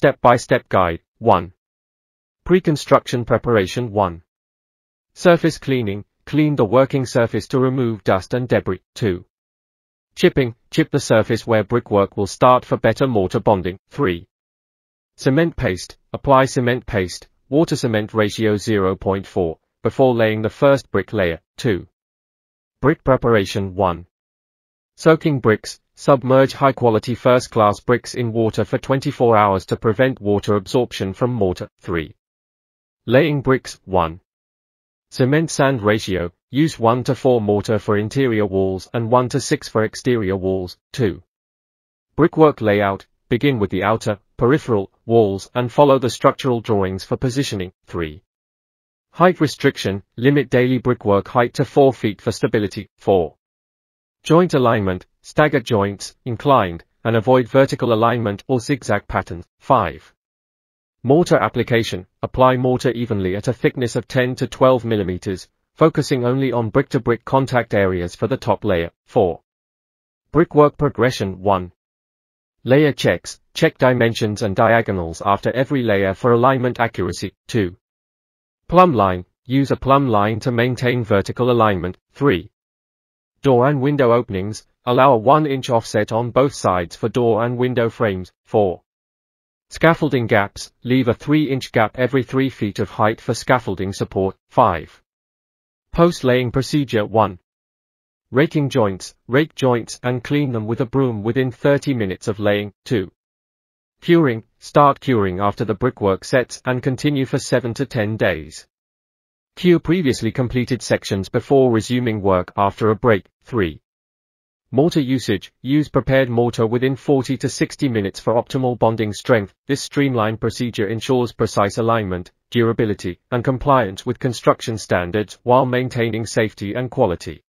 Step-by-step guide. 1. Pre-construction preparation. 1. Surface cleaning. Clean the working surface to remove dust and debris. 2. Chipping. Chip the surface where brickwork will start for better mortar bonding. 3. Cement paste. Apply cement paste, water cement ratio 0.4, before laying the first brick layer. 2. Brick preparation. 1. Soaking bricks. Submerge high-quality first-class bricks in water for 24 hours to prevent water absorption from mortar. 3. Laying bricks. 1. Cement-sand ratio. Use 1:4 mortar for interior walls and 1:6 for exterior walls. 2. Brickwork layout. Begin with the outer, peripheral, walls and follow the structural drawings for positioning. 3. Height restriction. Limit daily brickwork height to 4 feet for stability. 4. Joint alignment. Stagger joints, inclined, and avoid vertical alignment or zigzag patterns. 5. Mortar application. Apply mortar evenly at a thickness of 10 to 12 mm, focusing only on brick-to-brick contact areas for the top layer. 4. Brickwork progression. 1. Layer checks. Check dimensions and diagonals after every layer for alignment accuracy. 2. Plumb line. Use a plumb line to maintain vertical alignment. 3. Door and window openings. Allow a 1-inch offset on both sides for door and window frames. 4. Scaffolding gaps. Leave a 3-inch gap every 3 feet of height for scaffolding support. 5. Post-laying procedure. 1. Raking joints. Rake joints and clean them with a broom within 30 minutes of laying. 2. Curing. Start curing after the brickwork sets and continue for 7 to 10 days. Cure previously completed sections before resuming work after a break. 3. Mortar usage. Use prepared mortar within 40 to 60 minutes for optimal bonding strength. This streamlined procedure ensures precise alignment, durability, and compliance with construction standards while maintaining safety and quality.